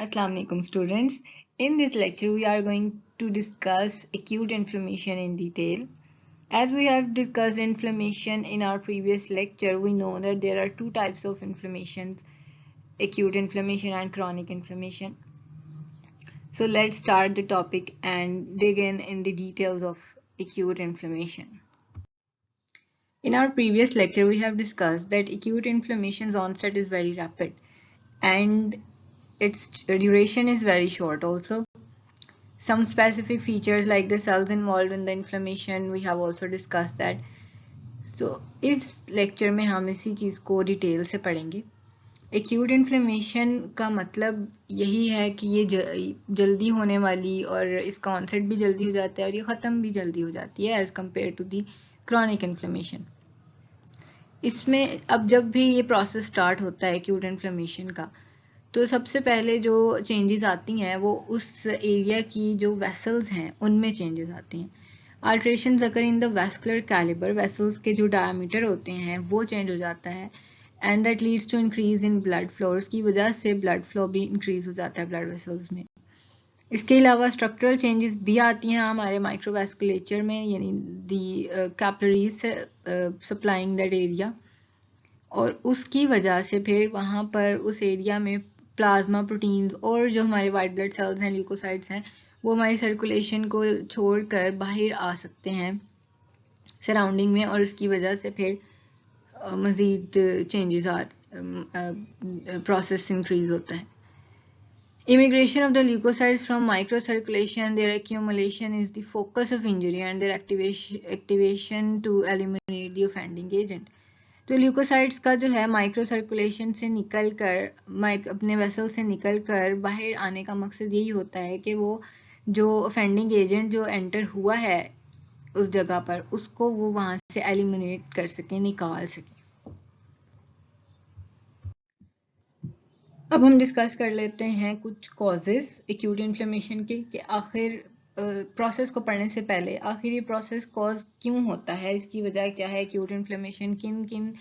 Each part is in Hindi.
Assalamu alaikum students. In this lecture we are going to discuss acute inflammation in detail. As we have discussed inflammation in our previous lecture, we know that there are two types of inflammations, acute inflammation and chronic inflammation. So let's start the topic and dig in the details of acute inflammation. In our previous lecture we have discussed that acute inflammation's onset is very rapid and its duration is very short also. Some specific features like the cells involved in the inflammation, we have also discussed that. So इस लेक्चर में हम इसी चीज़ को डिटेल से पढ़ेंगे. एक्यूट इन्फ्लेमेशन का मतलब यही है कि ये जल्दी होने वाली और इसका ऑनसेट भी जल्दी हो जाता है और ये ख़त्म भी जल्दी हो जाती है as compared to the chronic inflammation. इसमें अब जब भी ये प्रोसेस स्टार्ट होता है एक्यूट इन्फ्लेमेशन का, तो सबसे पहले जो चेंजेस आती हैं वो उस एरिया की जो वेसल्स हैं उनमें चेंजेस आती हैं. अल्ट्रेशंस अगर in the vascular calibre, vessels के जो डायमीटर होते हैं वो चेंज हो जाता है and that leads to increase in blood flow. की वजह से ब्लड फ्लो भी इंक्रीज हो जाता है ब्लड वेसल्स में. इसके अलावा स्ट्रक्चरल चेंजेस भी आती हैं हमारे माइक्रोवेस्कुलेचर में, यानी दी कैपिलरीज सप्लाइंग दैट एरिया, और उसकी वजह से फिर वहाँ पर उस एरिया में प्लाज्मा प्रोटीन्स और जो हमारे वाइट ब्लड सेल्स हैं, ल्यूकोसाइट्स हैं, वो हमारी सर्कुलेशन को छोड़कर बाहर आ सकते हैं सराउंडिंग में, और उसकी वजह से फिर मज़ीद चेंजेस प्रोसेस इंक्रीज होता है. Immigration of the leukocytes from microcirculation, their accumulation is the focus of injury and their activation to eliminate the offending agent. तो ल्यूकोसाइट्स का जो है माइक्रो सर्कुलेशन से निकल कर अपने वेसल से निकल कर बाहर आने का मकसद यही होता है कि वो जो ऑफेंडिंग एजेंट जो एंटर हुआ है उस जगह पर, उसको वो वहाँ से एलिमिनेट कर सकें, निकाल सकें. अब हम डिस्कस कर लेते हैं कुछ कॉजेस एक्यूट इन्फ्लेमेशन के, कि आखिर प्रोसेस को पढ़ने से पहले आखिर ये प्रोसेस कॉज क्यों होता है, इसकी वजह क्या है. एक्यूट इन्फ्लेमेशन किन किन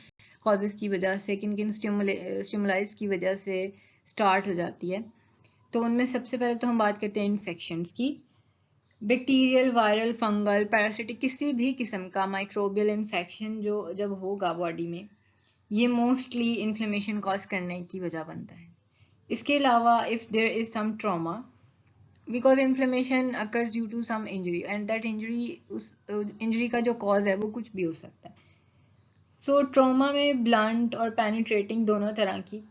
कॉजेस की वजह से, किन किन स्टिमुलाइज की वजह से स्टार्ट हो जाती है. तो उनमें सबसे पहले तो हम बात करते हैं इन्फेक्शंस की. बैक्टीरियल, वायरल, फंगल, पैरासिटिक, किसी भी किस्म का माइक्रोबियल इन्फेक्शन जो जब होगा बॉडी में, ये मोस्टली इन्फ्लेमेशन कॉज करने की वजह बनता है. इसके अलावा if there is some trauma, because inflammation occurs due to some injury and that injury, उस इंजरी का जो कॉज है वो कुछ भी हो सकता है. सो ट्रॉमा में ब्लंट और पेनिट्रेटिंग दोनों तरह की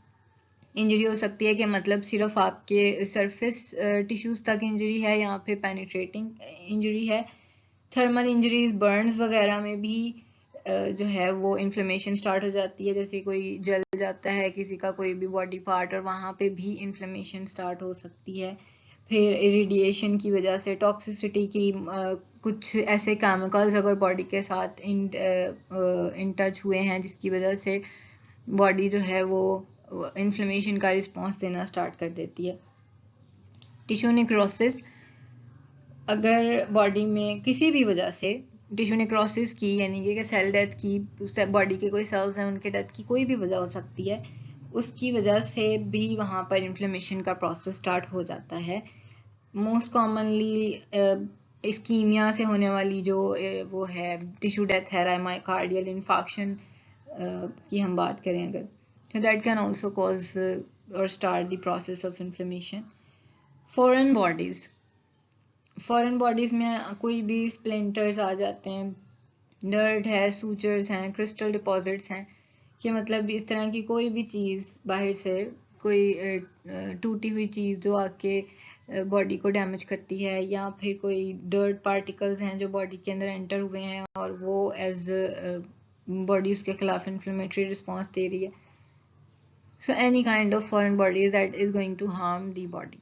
इंजरी हो सकती है, कि मतलब सिर्फ आपके सरफेस टिश्यूज तक इंजरी है, यहाँ पे पेनिट्रेटिंग इंजरी है. थर्मल इंजरीज, बर्न्स वगैरह में भी जो है वो इन्फ्लेमेशन स्टार्ट हो जाती है. जैसे कोई जल जाता है किसी का कोई भी बॉडी पार्ट, और वहाँ पे भी इन्फ्लेमेशन स्टार्ट हो सकती है. फिर इरिडिएशन की वजह से, टॉक्सिसिटी की, कुछ ऐसे केमिकल्स अगर बॉडी के साथ इन टच हुए हैं जिसकी वजह से बॉडी जो है वो इन्फ्लेमेशन का रिस्पॉन्स देना स्टार्ट कर देती है. टिश्यू नेक्रोसिस, अगर बॉडी में किसी भी वजह से टिश्यू नेक्रोसिस की, यानी कि सेल डेथ की, बॉडी के कोई सेल्स हैं उनके डेथ की कोई भी वजह हो सकती है, उसकी वजह से भी वहाँ पर इन्फ्लेमेशन का प्रोसेस स्टार्ट हो जाता है. मोस्ट कॉमनली इस्कीमिया से होने वाली जो वो है टिश्यू डेथ है, मायोकार्डियल इन्फार्क्शन की हम बात करें अगर, so that can also cause or start the process of inflammation. Foreign bodies में कोई भी स्प्लिंटर्स आ जाते हैं, डर्ट है, सूचर्स हैं, क्रिस्टल डिपॉजिट्स हैं, कि मतलब इस तरह की कोई भी चीज़ बाहर से, कोई टूटी हुई चीज़ जो आके बॉडी को डैमेज करती है, या फिर कोई डर्ट पार्टिकल्स हैं जो बॉडी के अंदर एंटर हुए हैं और वो एज बॉडी उसके खिलाफ इन्फ्लेमेटरी रिस्पॉन्स दे रही है. So any kind of foreign bodies that is going to harm the body.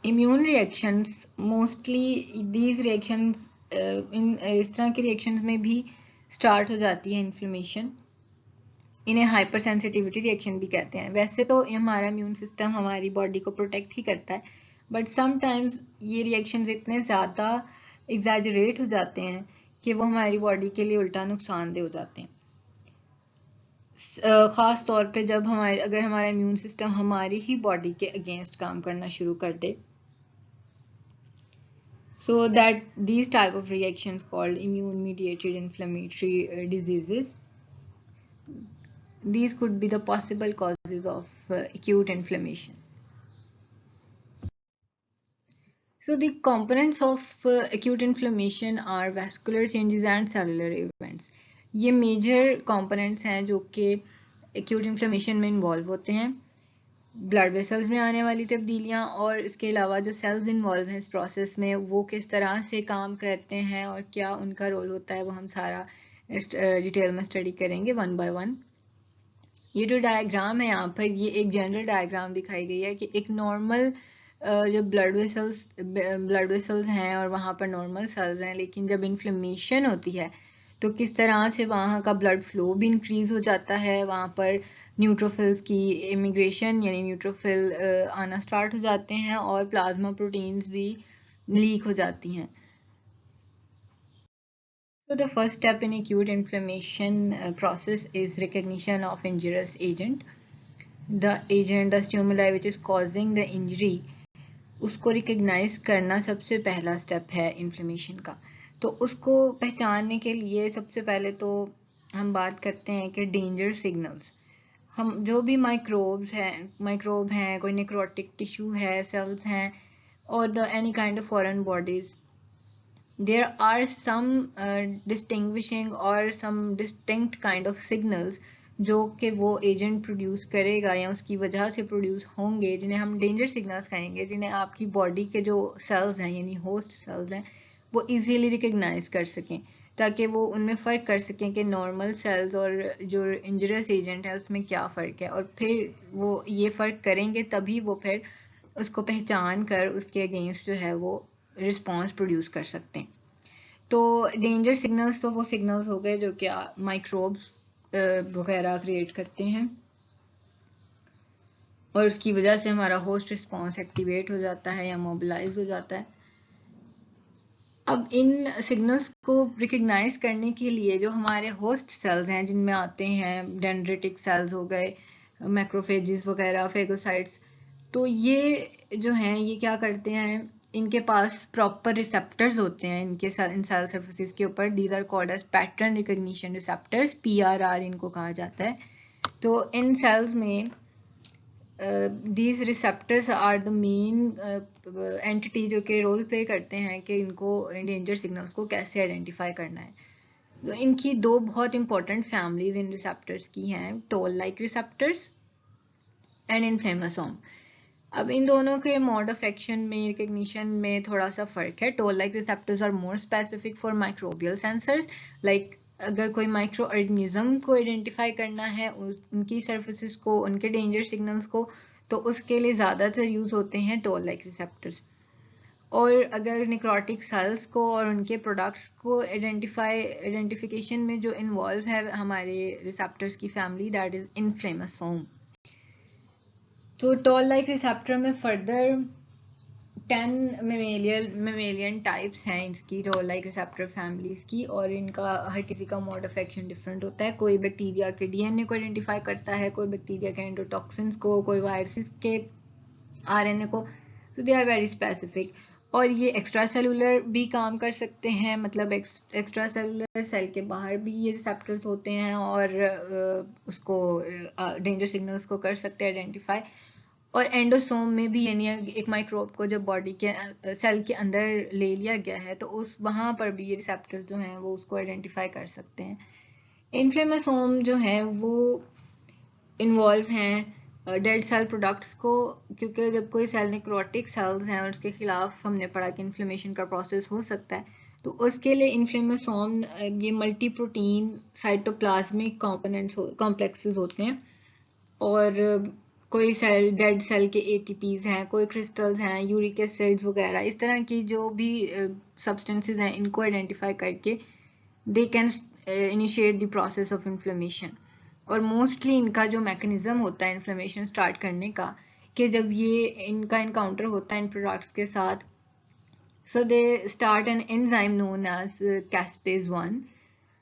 Immune reactions, mostly these reactions इस तरह के reactions में भी start हो जाती है inflammation. इन्हें हाइपर सेंसिटिविटी रिएक्शन भी कहते हैं. वैसे तो हमारा इम्यून सिस्टम हमारी बॉडी को प्रोटेक्ट ही करता है, बट समटाइम्स ये रिएक्शंस इतने ज़्यादा एग्जैजरेट हो जाते हैं कि वो हमारी बॉडी के लिए उल्टा नुकसानदेह हो जाते हैं. ख़ास तौर पे जब अगर हमारा इम्यून सिस्टम हमारी ही बॉडी के अगेंस्ट काम करना शुरू कर दे. So that these type of reactions called immune mediated inflammatory diseases, these could be the possible causes of acute inflammation. So the components of acute inflammation are vascular changes and cellular events. ये major components हैं जो कि acute inflammation में involve होते हैं. ब्लड वेसल्स में आने वाली तब्दीलियां और इसके अलावा जो सेल्स इन्वॉल्व हैं इस प्रोसेस में वो किस तरह से काम करते हैं और क्या उनका रोल होता है, वो हम सारा डिटेल में स्टडी करेंगे वन बाय वन. ये जो डायग्राम है यहाँ पर, ये एक जनरल डायग्राम दिखाई गई है कि एक नॉर्मल जो ब्लड वेसल्स हैं और वहाँ पर नॉर्मल सेल्स हैं, लेकिन जब इन्फ्लेमेशन होती है तो किस तरह से वहाँ का ब्लड फ्लो भी इंक्रीज हो जाता है, वहाँ पर न्यूट्रोफिल्स की इमिग्रेशन यानी न्यूट्रोफिल आना स्टार्ट हो जाते हैं और प्लाज्मा प्रोटीन्स भी लीक हो जाती हैं. So the first step in acute inflammation process is recognition of injurious agent. The stimuli which is causing the injury, उसको रिकग्नाइज करना सबसे पहला स्टेप है इन्फ्लेमेशन का. तो उसको पहचानने के लिए सबसे पहले तो हम बात करते हैं कि डेंजर सिग्नल्स. हम जो भी माइक्रोब हैं, कोई नेक्रोटिक टिश्यू है, सेल्स हैं और any kind of foreign bodies, there are some distinguishing or some distinct kind of signals जो कि वो एजेंट प्रोड्यूस करेगा या उसकी वजह से प्रोड्यूस होंगे, जिन्हें हम डेंजर सिग्नल्स कहेंगे, जिन्हें आपकी बॉडी के जो सेल्स हैं यानी होस्ट सेल्स हैं वो इजीली रिकग्नाइज कर सकें, ताकि वो उनमें फ़र्क कर सकें कि नॉर्मल सेल्स और जो इंजरियस एजेंट है उसमें क्या फ़र्क है. और फिर वो ये फ़र्क करेंगे तभी वो फिर उसको पहचान कर उसके अगेंस्ट जो है वो रिस्पॉन्स प्रोड्यूस कर सकते हैं. तो डेंजर सिग्नल्स तो वो सिग्नल्स हो गए जो कि माइक्रोब्स वगैरह क्रिएट करते हैं और उसकी वजह से हमारा होस्ट रिस्पॉन्स एक्टिवेट हो जाता है या मोबिलाइज हो जाता है. अब इन सिग्नल्स को रिकग्नाइज करने के लिए जो हमारे होस्ट सेल्स हैं, जिनमें आते हैं डेंड्रिटिक सेल्स हो गए, मैक्रोफेजेस वगैरह, फेगोसाइट्स, तो ये जो हैं ये क्या करते हैं, इनके पास प्रॉपर रिसेप्टर्स होते हैं इन सेल सर्फेसिस के ऊपर. These are called as pattern recognition receptors, PRR इनको कहा जाता है. तो इन सेल्स में these receptors are the main entity जो कि रोल प्ले करते हैं कि इनको डेंजर सिग्नल्स को कैसे आइडेंटिफाई करना है. तो इनकी दो बहुत इंपॉर्टेंट फैमिलीज इन रिसेप्टर्स की हैं, toll like receptors and inflammasome. अब इन दोनों के मोड ऑफ एक्शन में, रिकग्निशन में थोड़ा सा फर्क है. Toll like receptors are more specific for microbial sensors, like अगर कोई माइक्रो ऑर्गेनिज्म को आइडेंटिफाई करना है, उनकी सर्फेसिस को, उनके डेंजर सिग्नल्स को, तो उसके लिए ज़्यादातर यूज़ होते हैं टोल लाइक रिसेप्टर्स. और अगर नेक्रोटिक सेल्स को और उनके प्रोडक्ट्स को आइडेंटिफिकेशन में जो इन्वॉल्व है हमारे रिसेप्टर्स की फैमिली, दैट इज इन्फ्लेमेसोम. तो टोल लाइक रिसेप्टर में फर्दर 10 मेमेलियन टाइप्स हैं इसकी टोल लाइक रिसेप्टर फैमिलीज की, और इनका हर किसी का मोड ऑफ एक्शन डिफरेंट होता है. कोई बैक्टीरिया के DNA को आइडेंटिफाई करता है, कोई बैक्टीरिया के एंडोटॉक्सिन्स को, कोई वायरसेस के RNA को. तो दे आर वेरी स्पेसिफिक. और ये एक्स्ट्रा सेलुलर भी काम कर सकते हैं, मतलब एक्स्ट्रा सेलुलर सेल के बाहर भी ये रिसेप्टर्स होते हैं और उसको डेंजर सिग्नल्स को कर सकते हैं आइडेंटिफाई. और एंडोसोम में भी, यानी एक माइक्रोब को जब बॉडी के सेल के अंदर ले लिया गया है तो उस वहाँ पर भी ये रिसेप्टर्स जो हैं वो उसको आइडेंटिफाई कर सकते हैं. इन्फ्लेमेसोम जो हैं वो इन्वॉल्व हैं डेड सेल प्रोडक्ट्स को, क्योंकि जब कोई सेल नेक्रोटिक सेल्स हैं और उसके खिलाफ हमने पढ़ा कि इन्फ्लेमेशन का प्रोसेस हो सकता है, तो उसके लिए इन्फ्लेमेसोम ये मल्टी प्रोटीन साइटोप्लाज्मिक कॉम्प्लेक्सेस होते हैं. और कोई सेल, डेड सेल के ATPs हैं, कोई क्रिस्टल्स हैं, यूरिक एसिड्स वगैरह, इस तरह की जो भी सब्सटेंसेस हैं इनको आइडेंटिफाई करके they can initiate the process of inflammation. और मोस्टली इनका जो मैकेनिज्म होता है इन्फ्लेमेशन स्टार्ट करने का, कि जब ये इनका इनकाउंटर होता है इन प्रोडक्ट्स के साथ, so they start an enzyme known as caspase 1.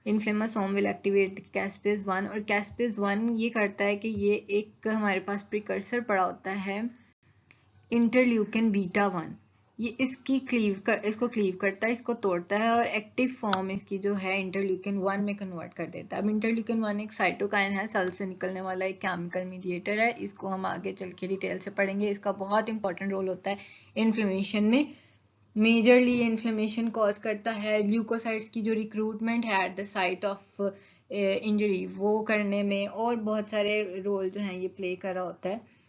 Inflammasome will activate caspase 1, और कैस्पेज 1 ये करता है कि ये एक हमारे पास प्रिकर्सर पड़ा होता है इंटरल्यूकिन बीटा 1। ये इसको क्लीव करता है, इसको तोड़ता है और एक्टिव फॉर्म इसकी जो है इंटरल्यूकिन 1 में कन्वर्ट कर देता है। अब इंटरल्यूकिन 1 एक साइटोकाइन है, सेल से निकलने वाला एक केमिकल मीडिएटर है। इसको हम आगे चल के डिटेल से पढ़ेंगे। इसका बहुत इंपॉर्टेंट रोल होता है इन्फ्लेमेशन में। मेजरली इन्फ्लेमेशन कॉज करता है ल्यूकोसाइट्स की जो रिक्रूटमेंट है at the site of injury, वो करने में, और बहुत सारे रोल जो हैं ये प्ले कर रहा होता है।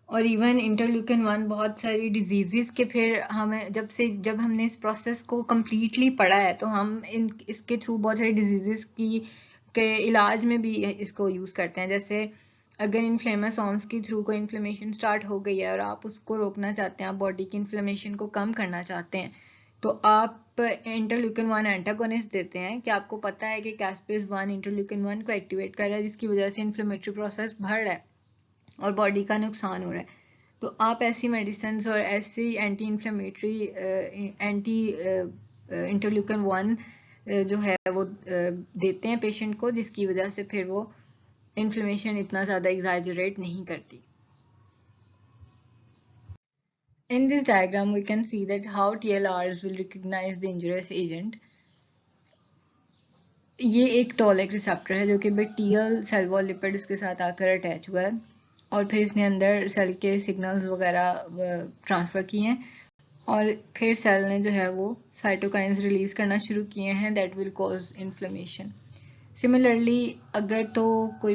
और इवन इंटरल्यूकिन 1 बहुत सारी डिजीजेस के, फिर हमें जब हमने इस प्रोसेस को कम्प्लीटली पढ़ा है तो हम इसके थ्रू बहुत सारी डिजीजेस के इलाज में भी इसको यूज़ करते हैं। जैसे अगर इन्फ्लेमासोम्स के थ्रू कोई इन्फ्लेमेशन स्टार्ट हो गई है और आप उसको रोकना चाहते हैं, आप बॉडी की इन्फ्लेमेशन को कम करना चाहते हैं, तो आप इंटरल्यूकिन 1 एंटागोनिस्ट देते हैं कि आपको पता है कि कैस्पेज 1 इंटरल्यूकिन 1 को एक्टिवेट कर रहा है, जिसकी वजह से इन्फ्लेमेटरी प्रोसेस बढ़ रहा है और बॉडी का नुकसान हो रहा है। तो आप ऐसी मेडिसिन और ऐसी एंटी इन्फ्लेमेटरी एंटी इंटरल्यूकिन 1 जो है वो देते हैं पेशेंट को, जिसकी वजह से फिर वो इन्फ्लेमेशन इतना ज़्यादा एग्जैजरेट नहीं करती। In this diagram, we can see that how TLRs will recognize the injurious agent. ये एक टॉल-लाइक रिसेप्टर है जो कि बैक्टीरियल सेल वॉल लिपिड इसके साथ आकर अटैच हुआ है, और फिर इसने अंदर सेल के सिग्नल्स वगैरह ट्रांसफ़र किए हैं, और फिर सेल ने जो है वो साइटोकाइंस रिलीज करना शुरू किए हैं that will cause inflammation. Similarly अगर तो कोई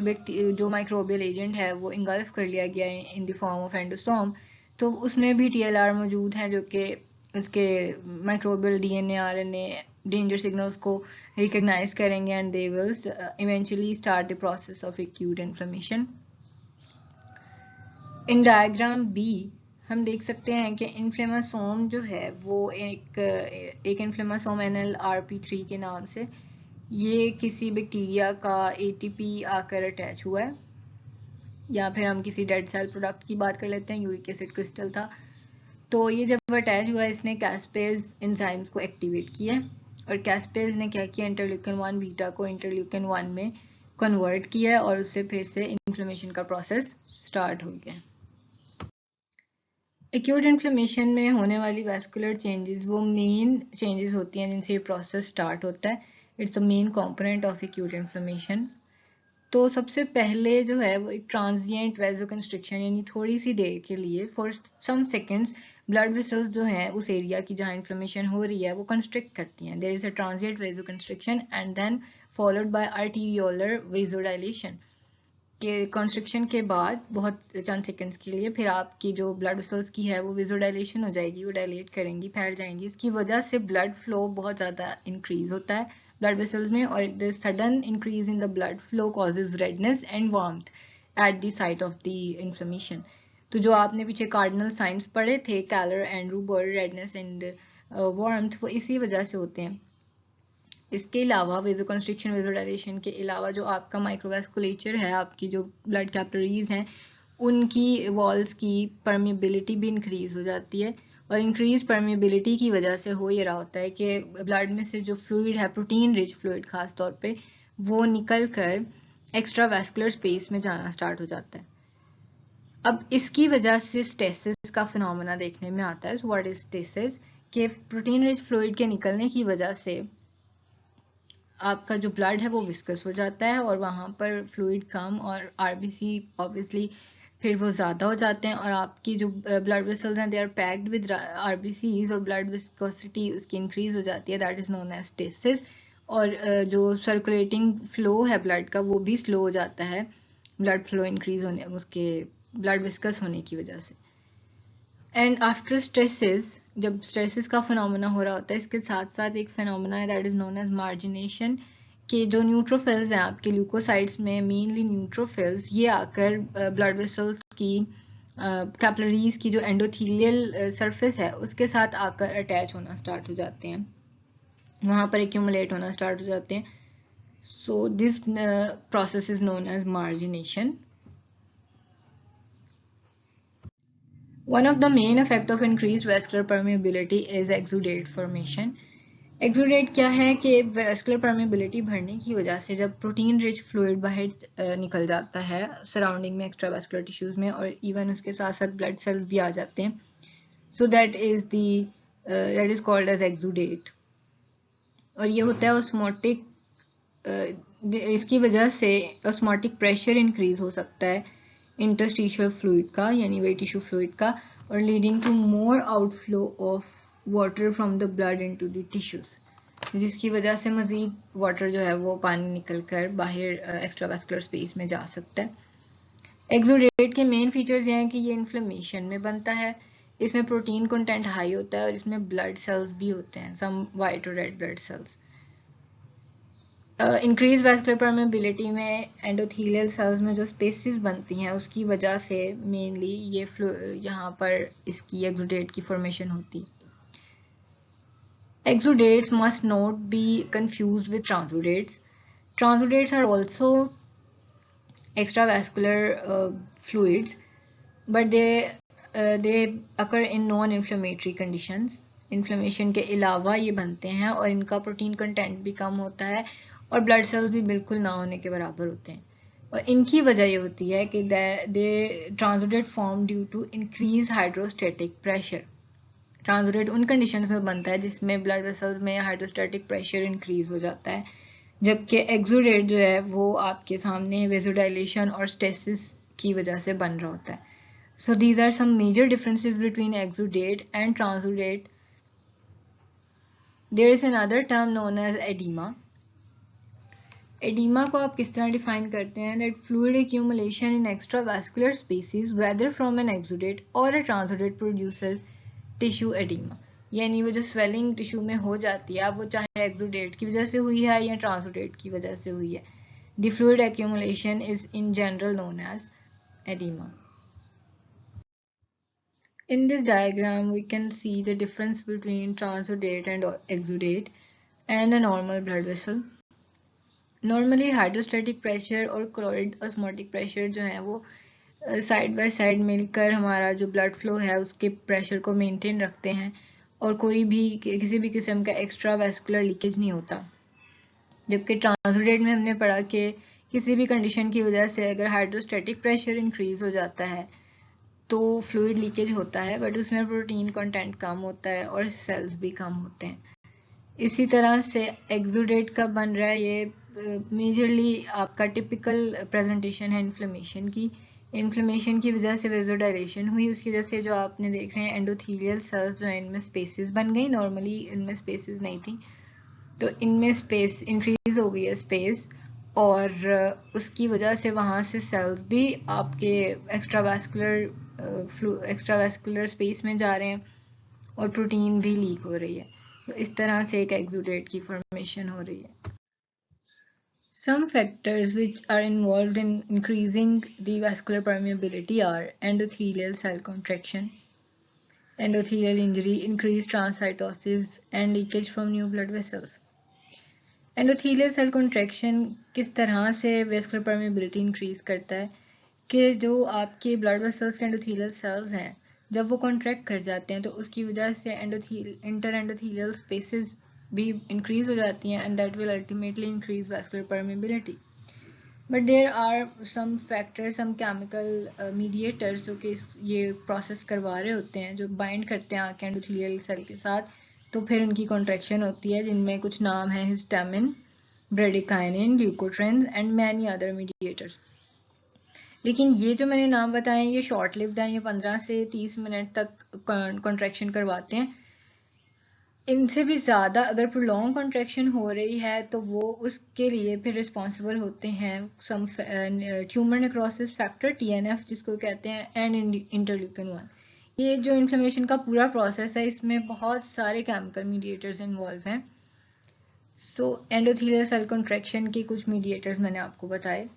जो माइक्रोबियल एजेंट है वो इंगल्फ कर लिया गया है in the form of endosome, तो उसमें भी TLR मौजूद है जो कि उसके microbial DNA RNA danger signals को रिकग्नाइज करेंगे and they will eventually start the process of acute inflammation. In diagram B हम देख सकते हैं कि इन्फ्लेमासोम जो है वो एक इन्फ्लेमासोम NLRP3 के नाम से ये किसी बैक्टीरिया का ATP आकर अटैच हुआ है, या फिर हम किसी डेड सेल प्रोडक्ट की बात कर लेते हैं, यूरिक एसिड क्रिस्टल था। तो ये जब अटैच हुआ इसने कैस्पेज एंजाइम्स को एक्टिवेट किया, और कैस्पेज ने क्या किया, इंटरल्यूकिन 1 बीटा को इंटरल्यूकिन 1 में कन्वर्ट किया और उससे फिर से इन्फ्लेमेशन का प्रोसेस स्टार्ट हो गया। एक्यूट इन्फ्लेमेशन में होने वाली वैस्कुलर चेंजेस वो मेन चेंजेस होती हैं जिनसे ये प्रोसेस स्टार्ट होता है। It's the main component of acute inflammation. तो सबसे पहले जो है वो एक ट्रांजिएंट वैसोकंस्ट्रिक्शन, यानी थोड़ी सी देर के लिए for some seconds blood vessels जो हैं उस एरिया की जहाँ इन्फ्लेमेशन हो रही है वो कंस्ट्रिक्ट करती हैं। There is a transient vasoconstriction and then followed by arteriolar vasodilation. के कंस्ट्रिक्शन के बाद बहुत चंद सेकंड्स के लिए फिर आपकी जो ब्लड वेसल्स की है वो वेसोडाइलेशन हो जाएगी, वो डायलेट करेंगी, फैल जाएंगी। इसकी वजह से ब्लड फ्लो बहुत ज़्यादा इंक्रीज होता है ब्लड वेसल्स में, और the sudden increase in the blood flow causes redness and warmth at the site of the inflammation. तो जो आपने पीछे कार्डिनल साइंस पढ़े थे, कैलर, Andrew, bird, redness and warmth, वो इसी वजह से होते हैं। इसके अलावा वेसोकंस्ट्रिक्शन वेसोडाइलेशन के अलावा जो आपका माइक्रोवैस्कुलेचर है, आपकी जो ब्लड कैपिलरीज हैं, उनकी वॉल्स की परमेबिलिटी भी इंक्रीज हो जाती है, और इंक्रीज परमेबिलिटी की वजह से हो ये रहा होता है कि ब्लड में से जो फ्लूइड है, प्रोटीन रिच फ्लूइड खास तौर पे, वो निकल कर एक्स्ट्रा वैस्कुलर स्पेस में जाना स्टार्ट हो जाता है। अब इसकी वजह से स्टेसिस का फिनोमेना देखने में आता है। What is stasis? कि प्रोटीन रिच फ्लूइड के निकलने की वजह से आपका जो ब्लड है वो विस्कस हो जाता है, और वहाँ पर फ्लूइड कम और RBC ऑब्वियसली फिर वो ज़्यादा हो जाते हैं, और आपकी जो ब्लड वेसल्स हैं they are packed with RBCs, और ब्लड विस्कोसिटी उसकी इंक्रीज हो जाती है, that is known as stasis. और जो सर्कुलेटिंग फ्लो है ब्लड का वो भी स्लो हो जाता है ब्लड फ्लो इंक्रीज होने, उसके ब्लड विस्कस होने की वजह से। एंड आफ्टर स्ट्रेसेस, जब स्ट्रेसेस का फिनोमेना हो रहा होता है, इसके साथ साथ एक फिनोमेना है that is known as margination, के जो न्यूट्रोफिल्स हैं आपके ल्यूकोसाइट्स में, मेनली न्यूट्रोफिल्स, ये आकर ब्लड वेसल्स की कैपिलरीज की जो एंडोथीलियल सरफेस है उसके साथ आकर अटैच होना स्टार्ट हो जाते हैं, वहाँ पर एक्यूमुलेट होना स्टार्ट हो जाते हैं। So this process is known as margination. One of the main effects of increased vascular permeability is exudate formation. Exudate क्या है कि वेस्कुलर परमेबिलिटी बढ़ने की वजह से जब प्रोटीन रिच फ्लूइड बाहर निकल जाता है सराउंडिंग में एक्स्ट्रावास्कुलर टिश्यूज में, और इवन उसके साथ साथ ब्लड सेल्स भी आ जाते हैं, so that is called as exudate. और ये होता है ऑस्मोटिक, इसकी वजह से ऑस्मोटिक प्रेशर इंक्रीज हो सकता है इंटरस्टिशियल फ्लूइड का, यानी वे टिश्यू फ्लूइड का, और leading to more outflow of water from the blood into the tissues, जिसकी वजह से मजीद वाटर जो है वो पानी निकल कर बाहर एक्स्ट्रावास्कुलर स्पेस में जा सकता है। एक्सुडेट के मेन फीचर्स ये हैं कि ये इन्फ्लेमेशन में बनता है, इसमें प्रोटीन कंटेंट हाई होता है और इसमें ब्लड सेल्स भी होते हैं, सम वाइट और red blood cells. Increase vascular permeability में एंडोथेलियल सेल्स में जो स्पेसिस बनती हैं उसकी वजह से मेनली ये यहाँ पर इसकी एक्सुडेट की फॉर्मेशन होती है। Exudates must not be confused with transudates. Transudates are also extravascular fluids, but they occur in non-inflammatory conditions. Inflammation के अलावा ये बनते हैं और इनका प्रोटीन कंटेंट भी कम होता है और ब्लड सेल्स भी बिल्कुल ना होने के बराबर होते हैं, और इनकी वजह ये होती है कि they transudate form due to increase hydrostatic pressure. Transudate उन कंडीशंस में बनता है जिसमें ब्लड वेसल्स में हाइड्रोस्टैटिक प्रेशर इंक्रीज हो जाता है, जबकि एक्सुडेट जो है वो आपके सामने वेसोडाइलेशन और स्टेसिस की वजह से बन रहा होता है। So these are some major differences between exudate and transudate. There is another term known as oedema. Oedema को आप किस तरह डिफाइन करते हैं? That fluid accumulation in extravascular spaces whether from an exudate और a transudate produces tissue oedema, यानी वो जो स्वेलिंग टिश्यू में हो जाती है वो चाहे एक्सुडेट की वजह से हुई है या ट्रांसुडेट की वजह से हुई है। The fluid accumulation is in general known as oedema. In this diagram we can see the difference between transudate and exudate and a normal blood vessel. Normally hydrostatic pressure और chloride osmotic pressure जो है वो साइड बाय साइड मिलकर हमारा जो ब्लड फ्लो है उसके प्रेशर को मेंटेन रखते हैं और कोई भी किसी भी किस्म का एक्स्ट्रा वैस्कुलर लीकेज नहीं होता। जबकि ट्रांसुडेट में हमने पढ़ा कि किसी भी कंडीशन की वजह से अगर हाइड्रोस्टैटिक प्रेशर इंक्रीज हो जाता है तो फ्लूइड लीकेज होता है, बट उसमें प्रोटीन कंटेंट कम होता है और सेल्स भी कम होते हैं। इसी तरह से एक्सुडेट कब बन रहा है? ये मेजरली आपका टिपिकल प्रेजेंटेशन है इन्फ्लेमेशन की। इन्फ्लेमेशन की वजह से वेसोडाइलेशन हुई, उसकी वजह से जो आपने देख रहे हैं एंडोथेलियल सेल्स जो है इनमें स्पेसिस बन गई, नॉर्मली इनमें स्पेसिस नहीं थी, तो इनमें स्पेस इंक्रीज हो गई है स्पेस, और उसकी वजह से वहाँ से सेल्स भी आपके एक्स्ट्रावास्कुलर स्पेस में जा रहे हैं और प्रोटीन भी लीक हो रही है, तो इस तरह से एक एक्सुडेट की फॉर्मेशन हो रही है। Some factors which are involved in increasing the vascular permeability are endothelial cell contraction, endothelial injury, increased transcytosis, and leakage from new blood vessels. Endothelial cell contraction किस तरह से वेस्कुलर परमेबिलिटी इंक्रीज करता है कि जो आपके ब्लड वेसल्स के एंडोथेलियल सेल्स हैं जब वो कॉन्ट्रैक्ट कर जाते हैं तो उसकी वजह से इंटर एंडोथेलियल स्पेसेस भी इंक्रीज हो जाती हैं and that will ultimately increase vascular permeability. But there are some factors, some chemical mediators जो कि ये प्रोसेस करवा रहे होते हैं, जो बाइंड करते हैं आके एंडोथेलियल सेल के साथ, तो फिर उनकी कॉन्ट्रैक्शन होती है, जिनमें कुछ नाम है histamine, bradykinin, leukotrienes and many other mediators. लेकिन ये जो मैंने नाम बताए ये शॉर्ट लिव्ड हैं, ये 15 से 30 मिनट तक कॉन्ट्रैक्शन करवाते हैं। इनसे भी ज़्यादा अगर प्रोलॉन्ग कॉन्ट्रैक्शन हो रही है तो वो उसके लिए फिर रिस्पॉन्सिबल होते हैं सम ट्यूमर नेक्रोसिस फैक्टर TNF जिसको कहते हैं एंड इंटरल्यूकिन 1। ये जो इन्फ्लेमेशन का पूरा प्रोसेस है इसमें बहुत सारे केमिकल मीडिएटर्स इन्वॉल्व हैं। सो एंडोथेलियल सेल कॉन्ट्रैक्शन के कुछ मीडिएटर्स मैंने आपको बताए।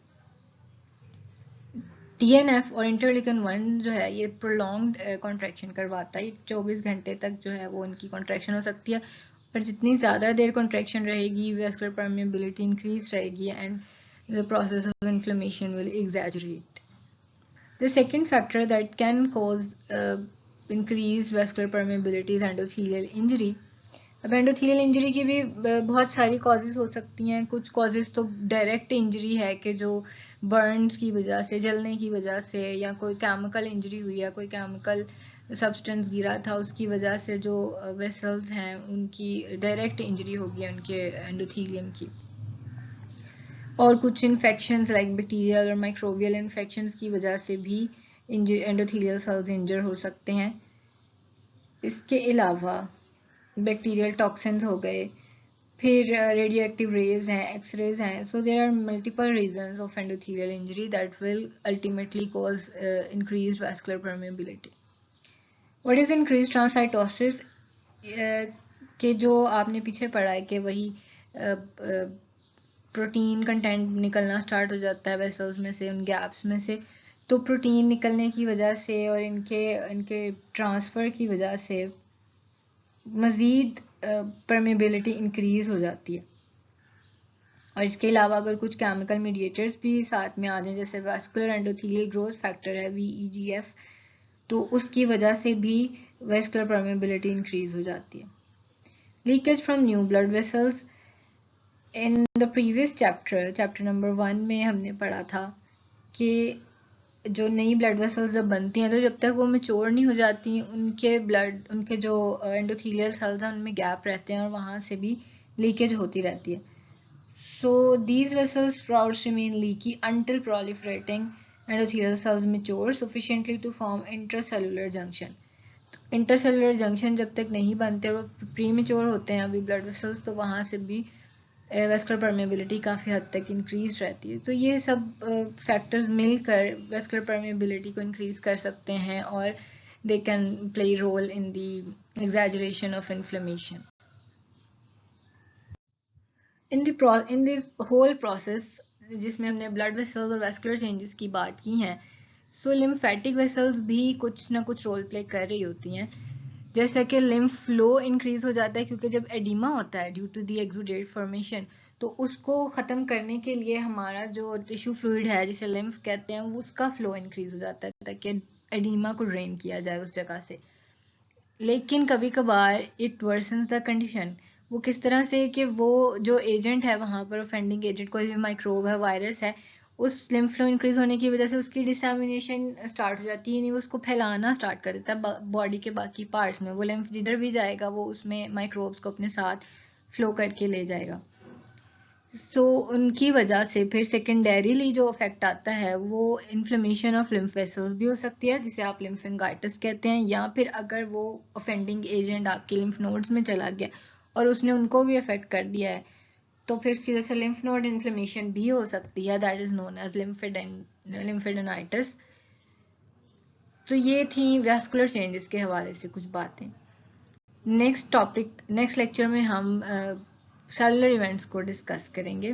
TNF और इंटरल्यूकिन 1 जो है ये प्रोलॉन्ग्ड कॉन्ट्रैक्शन करवाता है, 24 घंटे तक जो है वो उनकी कॉन्ट्रैक्शन हो सकती है, पर जितनी ज़्यादा देर कॉन्ट्रैक्शन रहेगी वेस्कुलर परमेबिलिटी इंक्रीज रहेगी and the process of inflammation will exaggerate. The second factor that can cause increased vascular permeability is endothelial injury. अब एंडोथेलियल इंजरी की भी बहुत सारी कॉजेज हो सकती हैं। कुछ कॉजेज तो डायरेक्ट इंजरी है कि जो बर्न्स की वजह से, जलने की वजह से, या कोई केमिकल इंजरी हुई है, कोई केमिकल सब्सटेंस गिरा था उसकी वजह से जो वेसल्स हैं उनकी डायरेक्ट इंजरी होगी उनके एंडोथेलियम की। और कुछ इन्फेक्शंस लाइक बैक्टीरियल और माइक्रोबियल इन्फेक्शंस की वजह से भी एंडोथेलियल सेल्स इंजर हो सकते हैं। इसके अलावा बैक्टीरियल टॉक्सिन्स हो गए, फिर रेडियो एक्टिव रेज हैं, एक्सरेज हैं। So there are multiple reasons of endothelial injury that will ultimately cause increased vascular permeability. What is increased transcytosis? के जो आपने पीछे पढ़ा है कि वही प्रोटीन कंटेंट निकलना स्टार्ट हो जाता है वेसल्स में से, उन गैप्स में से। तो प्रोटीन निकलने की वजह से और इनके ट्रांसफ़र की वजह से मज़ीद परमेबिलिटी इंक्रीज़ हो जाती है। और इसके अलावा अगर कुछ केमिकल मीडिएटर्स भी साथ में आ जाएं, जैसे वैस्कुलर एंडोथेलियल ग्रोथ फैक्टर है VEGF, तो उसकी वजह से भी वैस्कुलर परमेबिलिटी इंक्रीज़ हो जाती है। Leakage from new blood vessels. In the previous chapter number 1 में हमने पढ़ा था कि जो नई ब्लड वेसल्स जब बनती हैं तो जब तक वो मैच्योर नहीं हो जाती, उनके जो एंडोथेलियल सेल्स हैं उनमें गैप रहते हैं और वहाँ से भी लीकेज होती रहती है। So these vessels sprouts remain leaky until proliferating endothelial cells mature sufficiently to form intracellular junction. Intercellular junction जब तक नहीं बनते और प्री मेच्योर होते हैं अभी ब्लड वेसल्स, तो वहाँ से भी वेस्कुलर परमेबिलिटी काफ़ी हद तक इंक्रीज रहती है। तो ये सब फैक्टर्स मिलकर वेस्कुलर परमेबिलिटी को इंक्रीज कर सकते हैं और they can play role in the exaggeration of inflammation. In this whole process जिसमें हमने ब्लड वेसल्स और वेस्कुलर चेंजेस की बात की हैं, सो लिम्फेटिक वेसल्स भी कुछ ना कुछ रोल प्ले कर रही होती हैं। जैसे कि लिम्फ फ्लो इंक्रीज हो जाता है क्योंकि जब एडिमा होता है due to the exudate formation, तो उसको ख़त्म करने के लिए हमारा जो टिश्यू फ्लूइड है जिसे लिम्फ कहते हैं उसका फ्लो इंक्रीज हो जाता है ताकि एडिमा को ड्रेन किया जाए उस जगह से। लेकिन कभी कभार इट वर्सन्स द कंडीशन। वो किस तरह से कि वो जो एजेंट है वहाँ पर, ऑफेंडिंग एजेंट, कोई भी माइक्रोब है, वायरस है, उस लिम्फ फ्लो इंक्रीज होने की वजह से उसकी डिसएमिनेशन स्टार्ट हो जाती है, यानी वो उसको फैलाना स्टार्ट कर देता है बॉडी के बाकी पार्ट्स में। वो लिम्फ जिधर भी जाएगा वो उसमें माइक्रोब्स को अपने साथ फ्लो करके ले जाएगा। सो उनकी वजह से फिर सेकेंडरीली जो इफेक्ट आता है वो इन्फ्लेमेशन ऑफ लिम्फ वेसल्स भी हो सकती है, जिसे आप लिम्फेंगाइटिस कहते हैं। या फिर अगर वो ऑफेंडिंग एजेंट आपके लिम्फ नोड्स में चला गया और उसने उनको भी अफेक्ट कर दिया है, तो फिर इसकी वजह से लिम्फ नोड इन्फ्लेमेशन भी हो सकती है, दैट इज नोन एज लिम्फेडेनाइटिस। तो ये थी वैस्कुलर चेंजेस के हवाले से कुछ बातें। नेक्स्ट लेक्चर में हम सेलुलर इवेंट्स को डिस्कस करेंगे।